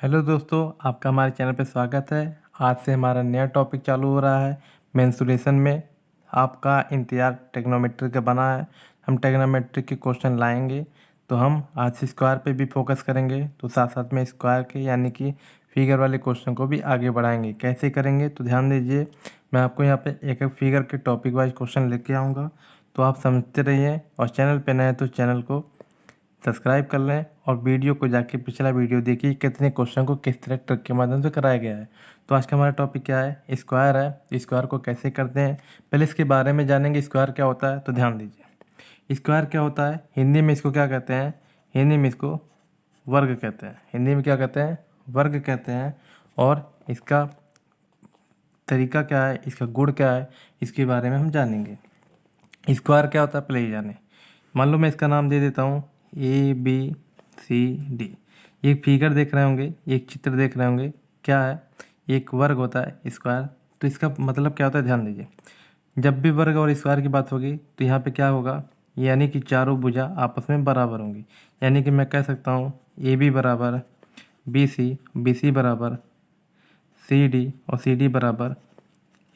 Hello दोस्तों, आपका हमारे चैनल पे स्वागत है। आज से हमारा नया टॉपिक चालू हो रहा है। मेंसुरेशन में आपका इंतजार ट्रिग्नोमेट्री का बना है। हम ट्रिग्नोमेट्री के क्वेश्चन लाएंगे, तो हम आज से स्क्वायर पे भी फोकस करेंगे, तो साथ साथ में स्क्वायर के यानी कि फिगर वाले क्वेश्चन को भी आगे बढ़ाएंगे। कैसे करेंगे तो ध्यान दीजिए, मैं आपको यहाँ पे एक एक फिगर के टॉपिक वाइज क्वेश्चन लेके आऊँगा, तो आप समझते रहिए। और चैनल पे नए हैं तो चैनल को सब्सक्राइब कर लें और वीडियो को जाके पिछला वीडियो देखिए कितने क्वेश्चन को किस तरह ट्रिक के माध्यम से कराया गया है। तो आज का हमारा टॉपिक क्या है? स्क्वायर है। स्क्वायर को कैसे करते हैं पहले इसके बारे में जानेंगे। स्क्वायर क्या होता है तो ध्यान दीजिए, स्क्वायर क्या होता है। हिंदी में इसको क्या कहते हैं? हिंदी में इसको वर्ग कहते हैं। हिंदी में क्या कहते हैं? वर्ग कहते हैं। और इसका तरीका क्या है, इसका गुण क्या है, इसके बारे में हम जानेंगे। स्क्वायर क्या होता है पहले ही जाने। मान लो मैं इसका नाम दे देता हूँ ABCD। एक फिगर देख रहे होंगे, एक चित्र देख रहे होंगे, क्या है? एक वर्ग होता है स्क्वायर। तो इसका मतलब क्या होता है ध्यान दीजिए, जब भी वर्ग और स्क्वायर की बात होगी तो यहाँ पे क्या होगा, यानी कि चारों भुजा आपस में बराबर होंगी। यानी कि मैं कह सकता हूँ AB बराबर BC, BC बराबर CD और CD बराबर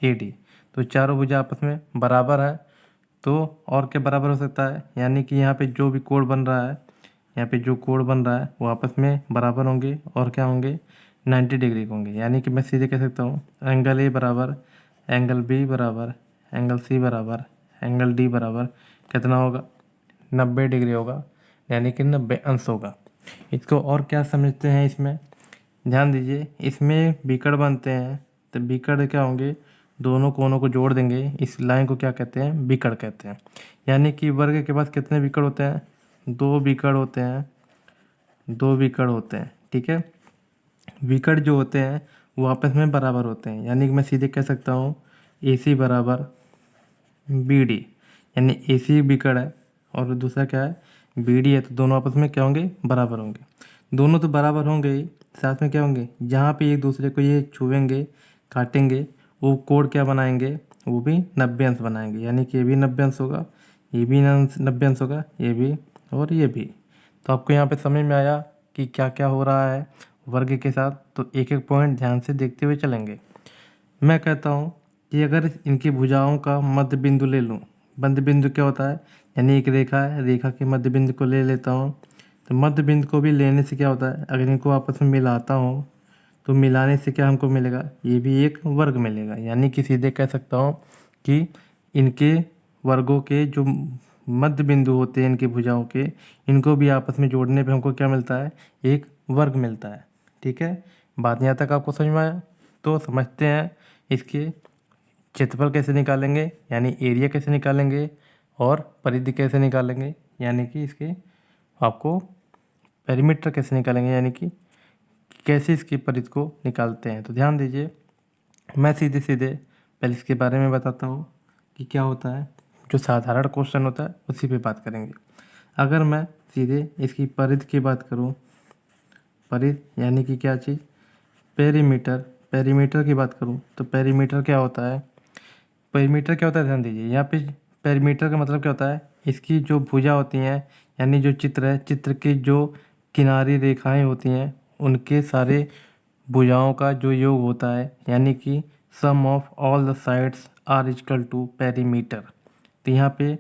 AD। तो चारों भुजा आपस में बराबर है, तो और क्या बराबर हो सकता है? यानी कि यहाँ पे जो भी कोण बन रहा है, यहाँ पे जो कोण बन रहा है वो आपस में बराबर होंगे और क्या होंगे, 90 डिग्री के होंगे। यानी कि मैं सीधे कह सकता हूँ एंगल A बराबर एंगल B बराबर एंगल C बराबर एंगल D बराबर कितना होगा, 90 डिग्री होगा, यानी कि 90 अंश होगा। इसको और क्या समझते हैं इसमें, ध्यान दीजिए। इसमें बिकड़ बनते हैं, तो बिकड़ क्या होंगे, दोनों कोनों को जोड़ देंगे। इस लाइन को क्या कहते हैं? बिकड़ कहते हैं। यानी कि वर्ग के पास कितने बिकड़ होते हैं? 2 बिकड़ होते हैं। 2 बिकड़ होते हैं, ठीक है। बिकड़ जो होते हैं वो आपस में बराबर होते हैं। यानी कि मैं सीधे कह सकता हूँ AC बराबर BD। यानी AC बिकड़ है और दूसरा क्या है, BD है, तो दोनों आपस में क्या होंगे, बराबर होंगे। दोनों तो बराबर होंगे ही, साथ में क्या होंगे, जहाँ पे एक दूसरे को ये छुएंगे काटेंगे वो कोण क्या बनाएंगे, वो भी 90 अंश बनाएंगे। यानी कि ये भी 90 अंश होगा, ये भी 90 अंश होगा, ये भी और ये भी। तो आपको यहाँ पे समझ में आया कि क्या क्या हो रहा है वर्ग के साथ। तो एक एक पॉइंट ध्यान से देखते हुए चलेंगे। मैं कहता हूँ कि अगर इनकी भुजाओं का मध्य बिंदु ले लूँ। मध्य बिंदु क्या होता है, यानी एक रेखा है, रेखा के मध्य बिंदु को ले लेता हूँ। तो मध्य बिंदु को भी लेने से क्या होता है, अगर इनको आपस में मिलाता हूँ तो मिलाने से क्या हमको मिलेगा, ये भी एक वर्ग मिलेगा। यानी कि सीधे कह सकता हूँ कि इनके वर्गों के जो मध्य बिंदु होते हैं इनकी भुजाओं के, इनको भी आपस में जोड़ने पे हमको क्या मिलता है, एक वर्ग मिलता है। ठीक है, बात यहाँ तक आपको समझ में आया? तो समझते हैं इसके क्षेत्रफल कैसे निकालेंगे, यानी एरिया कैसे निकालेंगे, और परिधि कैसे निकालेंगे, यानी कि इसके आपको पेरीमीटर कैसे निकालेंगे, यानी कि कैसे इसकी परिधि को निकालते हैं। तो ध्यान दीजिए, मैं सीधे सीधे पहले इसके बारे में बताता हूँ कि क्या होता है। जो साधारण क्वेश्चन होता है उसी पे बात करेंगे। अगर मैं सीधे इसकी परिधि की बात करूँ, परिधि यानी कि क्या चीज़, पेरीमीटर। पेरीमीटर की बात करूँ तो पेरीमीटर क्या होता है, पेरीमीटर क्या होता है ध्यान दीजिए। यहाँ पे पेरीमीटर का मतलब क्या होता है, इसकी जो भुजा होती हैं, यानी जो चित्र है, चित्र की जो किनारी रेखाएं होती हैं उनके सारे भुजाओं का जो योग होता है, यानी कि sum of all the sides are equal to perimeter. तो यहाँ पे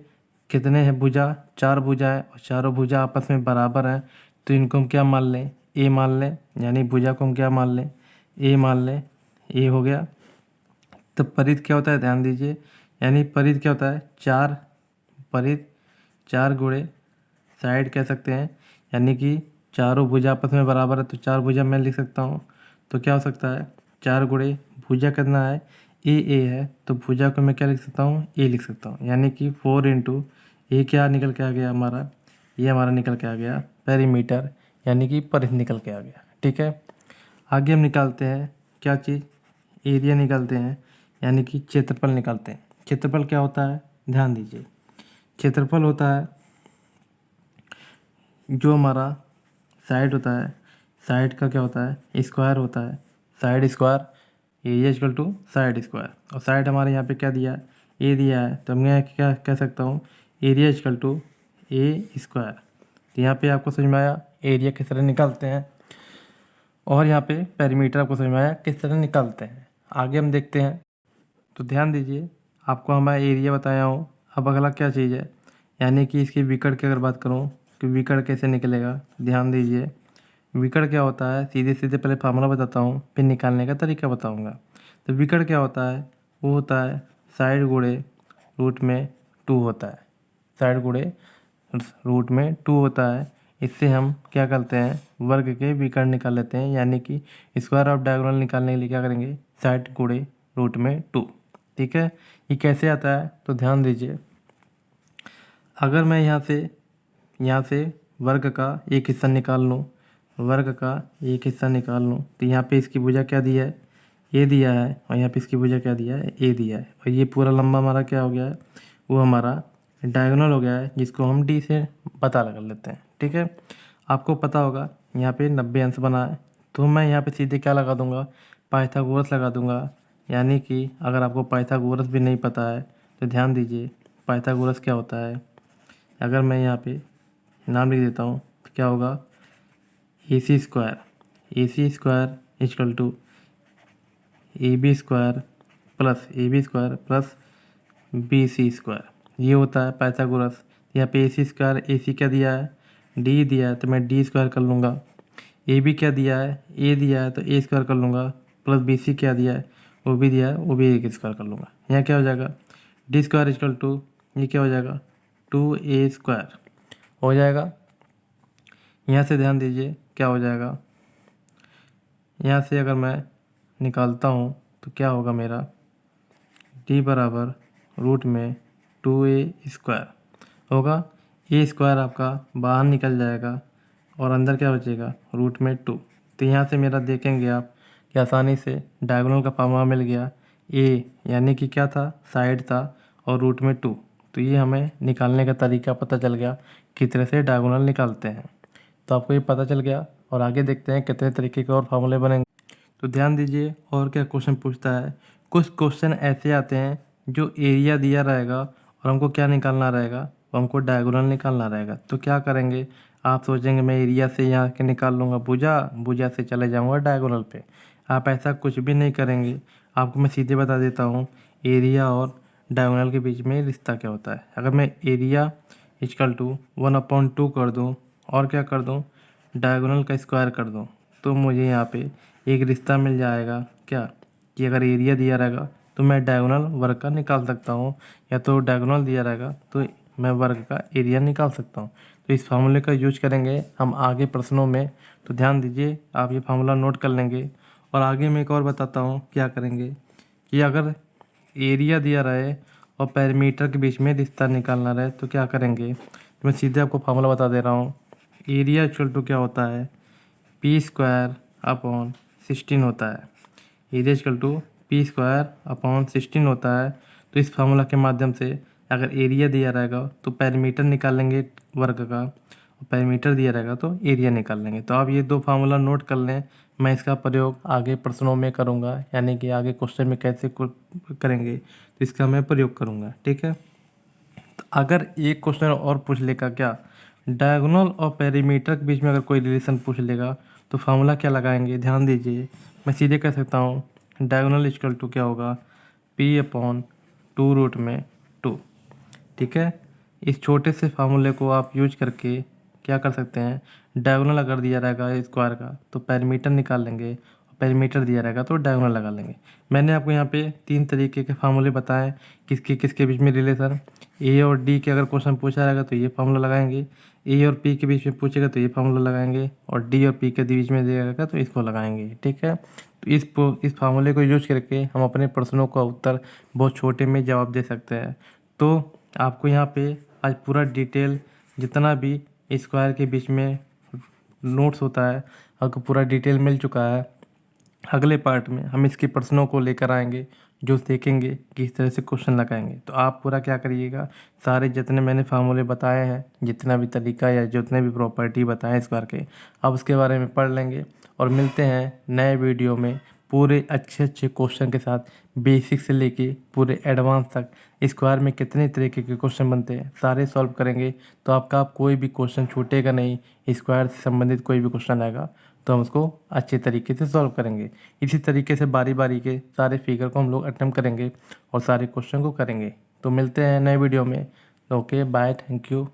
कितने हैं भुजा, 4 भुजा है और चारों भुजा आपस में बराबर हैं। तो इनको हम क्या मान लें, ए मान लें। यानी भुजा को हम क्या मान लें, ए मान लें। ए हो गया। तो परिध क्या होता है ध्यान दीजिए, यानी परिध क्या होता है, 4 परिध 4 गुणे साइड कह सकते हैं। यानी कि चारों भुजा आपस में बराबर है, तो 4 भुजा मैं लिख सकता हूँ। तो क्या हो सकता है, 4 गुणे भुजा कितना है, ए है, तो भुजा को मैं क्या लिख सकता हूँ, ए लिख सकता हूँ। यानी कि 4 इंटू ए क्या निकल के आ गया हमारा, ये हमारा निकल के आ गया पेरीमीटर, यानी कि परिध निकल के आ गया। ठीक है, आगे हम निकालते हैं क्या चीज़, एरिया निकालते हैं, यानी कि क्षेत्रफल निकालते हैं। क्षेत्रफल क्या होता है ध्यान दीजिए, क्षेत्रफल होता है जो हमारा साइड होता है, साइड का क्या होता है, स्क्वायर होता है। Side square, area equal to side square. और साइड हमारे यहाँ पे क्या दिया है, ए दिया है, तो मैं क्या कह सकता हूँ, area equal to a square. तो यहाँ पे आपको समझ में आया एरिया किस तरह निकालते हैं। और यहाँ पे पेरीमीटर आपको समझ में आया किस तरह निकालते हैं। आगे हम देखते हैं। तो ध्यान दीजिए, आपको हमारा एरिया बताया हूँ। अब अगला क्या चीज़ है, यानी कि इसकी विकर्ण की अगर बात करूँ कि विकर्ण कैसे निकलेगा। ध्यान दीजिए, विकर्ण क्या होता है, सीधे सीधे पहले फार्मूला बताता हूँ, फिर निकालने का तरीका बताऊँगा। तो विकर्ण क्या होता है, वो होता है साइड गुणे रूट में 2 होता है। साइड गुणे रूट में 2 होता है। इससे हम क्या करते हैं, वर्ग के विकर्ण निकाल लेते हैं, यानी कि स्क्वायर ऑफ डायगोनल निकालने के लिए क्या करेंगे, साइड गुणे रूट में 2। ठीक है, ये कैसे आता है तो ध्यान दीजिए। अगर मैं यहाँ से वर्ग का एक हिस्सा निकाल लूँ, वर्ग का एक हिस्सा निकाल लूँ, तो यहाँ पे इसकी भुजा क्या दिया है, ए दिया है, और यहाँ पे इसकी भुजा क्या दिया है, ए दिया है। और ये पूरा लंबा हमारा क्या हो गया है, वो हमारा डायगोनल हो गया है, जिसको हम डी से पता लगा लेते हैं। ठीक है, आपको पता होगा यहाँ पे 90 अंश बना है, तो मैं यहाँ पे सीधे क्या लगा दूंगा, पाइथागोरस लगा दूंगा। यानी कि अगर आपको पाइथागोरस भी नहीं पता है तो ध्यान दीजिए, पाइथागोरस क्या होता है। अगर मैं यहाँ पे नाम लिख देता हूँ तो क्या होगा, A C square equal to A B square plus B C square, ये होता है पाइथागोरस। यहाँ पे ए सी स्क्वायर, ए सी क्या दिया है, डी दिया है, तो मैं डी स्क्वायर कर लूँगा। ए बी क्या दिया है, ए दिया है, तो ए स्क्वायर कर लूँगा। प्लस बी सी क्या दिया है, वो भी दिया है, वो भी ए स्क्वायर कर लूँगा। यहाँ क्या हो जाएगा, डी स्क्वायर इक्वल टू, ये क्या हो जाएगा, 2a स्क्वायर हो जाएगा। यहाँ से ध्यान दीजिए क्या हो जाएगा, यहाँ से अगर मैं निकालता हूँ तो क्या होगा मेरा, डी बराबर रूट में 2a स्क्वायर होगा। ए स्क्वायर आपका बाहर निकल जाएगा और अंदर क्या बचेगा, रूट में 2। तो यहाँ से मेरा देखेंगे आप कि आसानी से डायगोनल का फार्मूला मिल गया। ए यानी कि क्या था, साइड था, और रूट में 2, तो ये हमें निकालने का तरीका पता चल गया, किस तरह से डायगोनल निकालते हैं। तो आपको ये पता चल गया, और आगे देखते हैं कितने तरीके के और फार्मूले बनेंगे। तो ध्यान दीजिए और क्या क्वेश्चन पूछता है। कुछ क्वेश्चन ऐसे आते हैं जो एरिया दिया रहेगा और हमको क्या निकालना रहेगा, तो हमको डायगोनल निकालना रहेगा। तो क्या करेंगे, आप सोचेंगे मैं एरिया से यहाँ के निकाल लूँगा भुजा से चले जाऊँगा डायगोनल पे। आप ऐसा कुछ भी नहीं करेंगे। आपको मैं सीधे बता देता हूँ एरिया और डायगोनल के बीच में रिश्ता क्या होता है। अगर मैं एरिया इक्वल टू 1/2 कर दूँ और क्या कर दूँ, डायगोनल का स्क्वायर कर दूँ, तो मुझे यहाँ पे एक रिश्ता मिल जाएगा क्या, कि अगर एरिया दिया रहेगा तो मैं डायगोनल वर्ग का निकाल सकता हूँ, या तो डायगोनल दिया रहेगा तो मैं वर्ग का एरिया निकाल सकता हूँ। तो इस फार्मूले का यूज करेंगे हम आगे प्रश्नों में। तो ध्यान दीजिए, आप ये फार्मूला नोट कर लेंगे। और आगे मैं एक और बताता हूँ क्या करेंगे, कि अगर एरिया दिया रहे और पेरीमीटर के बीच में रिश्ता निकालना रहे तो क्या करेंगे। तो मैं सीधे आपको फार्मूला बता दे रहा हूँ। एरिया इक्वल टू क्या होता है, पी स्क्वायर अपॉन 16 होता है। Area equal to p square upon 16 होता है। तो इस फार्मूला के माध्यम से अगर एरिया दिया रहेगा तो पेरीमीटर निकालेंगे वर्ग का, और पेरीमीटर दिया रहेगा तो एरिया निकाल लेंगे। तो आप ये 2 फार्मूला नोट कर लें। मैं इसका प्रयोग आगे प्रश्नों में करूँगा, यानी कि आगे क्वेश्चन में कैसे करेंगे तो इसका मैं प्रयोग करूँगा। ठीक है, तो अगर एक क्वेश्चन और पूछ लेगा क्या, डायगोनल और पेरीमीटर के बीच में अगर कोई रिलेशन पूछ लेगा तो फार्मूला क्या लगाएंगे। ध्यान दीजिए, मैं सीधे कह सकता हूँ डायगोनल इक्वल टू क्या होगा, पी अपॉन 2 रूट में 2। ठीक है, इस छोटे से फार्मूले को आप यूज करके क्या कर सकते हैं, डायगोनल अगर दिया रहेगा स्क्वायर का तो पेरीमीटर निकाल लेंगे, और पेरीमीटर दिया रहेगा तो डायगोनल लगा लेंगे। मैंने आपको यहाँ पे 3 तरीके के फार्मूले बताए, किसके किसके बीच में रिलेशन। ए और डी के अगर क्वेश्चन पूछा रहेगा तो ये फार्मूला लगाएंगे, ए और पी के बीच में पूछेगा तो ये फार्मूला लगाएंगे, और डी और पी के बीच में दिया रहेगा तो इसको लगाएंगे। ठीक है, तो इस फार्मूले को यूज करके हम अपने प्रश्नों का उत्तर बहुत छोटे में जवाब दे सकते हैं। तो आपको यहाँ पे आज पूरा डिटेल जितना भी स्क्वायर के बीच में नोट्स होता है आपको पूरा डिटेल मिल चुका है। अगले पार्ट में हम इसके प्रश्नों को लेकर आएंगे, जो देखेंगे कि किस तरह से क्वेश्चन लगाएंगे। तो आप पूरा क्या करिएगा, सारे जितने मैंने फार्मूले बताए हैं, जितना भी तरीका या जितने भी प्रॉपर्टी बताए स्क्वायर के, आप उसके बारे में पढ़ लेंगे। और मिलते हैं नए वीडियो में पूरे अच्छे अच्छे क्वेश्चन के साथ, बेसिक से लेके पूरे एडवांस तक स्क्वायर में कितने तरीके के क्वेश्चन बनते हैं सारे सॉल्व करेंगे। तो आपका कोई भी क्वेश्चन छूटेगा नहीं, स्क्वायर से संबंधित कोई भी क्वेश्चन आएगा तो हम उसको अच्छे तरीके से सॉल्व करेंगे। इसी तरीके से बारी बारी के सारे फिगर को हम लोग अटेम्प्ट करेंगे और सारे क्वेश्चन को करेंगे। तो मिलते हैं नए वीडियो में। Okay bye, thank you.